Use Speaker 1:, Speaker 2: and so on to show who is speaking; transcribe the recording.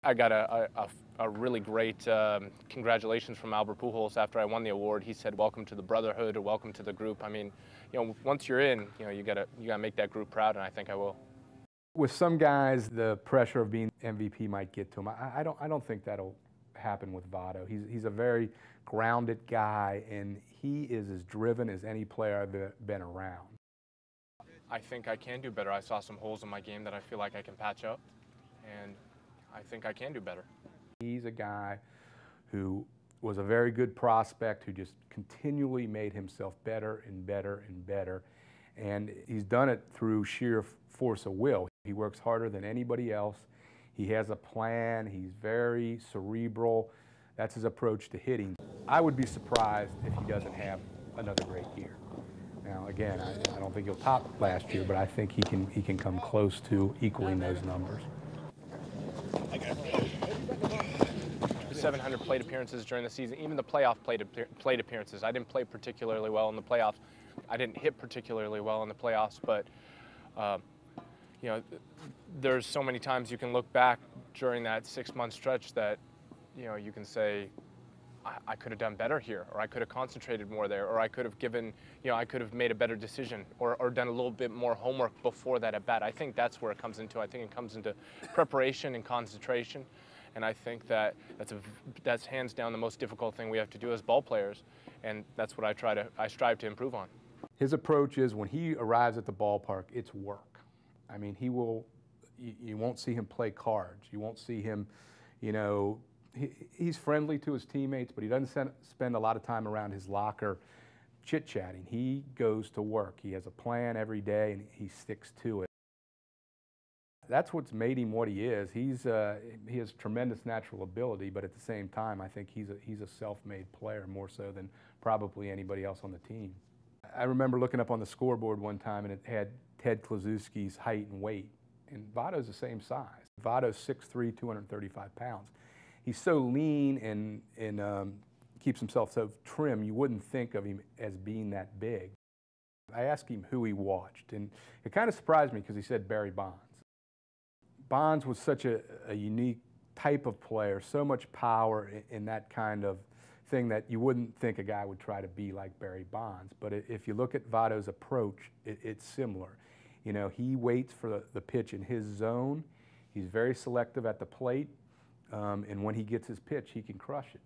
Speaker 1: I got a really great congratulations from Albert Pujols after I won the award. He said, "Welcome to the brotherhood," or "Welcome to the group." I mean, once you're in, you gotta make that group proud, and I think I will.
Speaker 2: With some guys, the pressure of being MVP might get to him. I don't think that'll happen with Votto. He's a very grounded guy, and he is as driven as any player I've been around.
Speaker 1: I think I can do better. I saw some holes in my game that I feel like I can patch up, and I think I can do better.
Speaker 2: He's a guy who was a very good prospect who just continually made himself better and better and better. And he's done it through sheer force of will. He works harder than anybody else. He has a plan. He's very cerebral. That's his approach to hitting. I would be surprised if he doesn't have another great year. Now, again, I don't think he'll top last year, but I think he can come close to equaling those numbers.
Speaker 1: 700 plate appearances during the season, even the playoff plate appearances. I didn't play particularly well in the playoffs. I didn't hit particularly well in the playoffs, but there's so many times you can look back during that 6-month stretch that you can say, I could have done better here, or I could have concentrated more there, or I could have given, I could have made a better decision, or done a little bit more homework before that at bat. I think that's where it comes into. I think it comes into preparation and concentration, and I think that's hands down the most difficult thing we have to do as ball players, and that's what I strive to improve on.
Speaker 2: His approach is when he arrives at the ballpark, it's work. I mean, you won't see him play cards. You won't see him, he's friendly to his teammates, but he doesn't spend a lot of time around his locker chit-chatting. He goes to work. He has a plan every day, and he sticks to it. That's what's made him what he is. He has tremendous natural ability, but at the same time, I think he's a self-made player more so than probably anybody else on the team. I remember looking up on the scoreboard one time, and it had Ted Kluszewski's height and weight, and Votto's the same size. Votto's 6'3", 235 pounds. He's so lean and keeps himself so trim, you wouldn't think of him as being that big. I asked him who he watched, and it kind of surprised me because he said Barry Bonds. Bonds was such a unique type of player, so much power in that kind of thing that you wouldn't think a guy would try to be like Barry Bonds. But if you look at Votto's approach, it's similar. He waits for the pitch in his zone. He's very selective at the plate, and when he gets his pitch, he can crush it.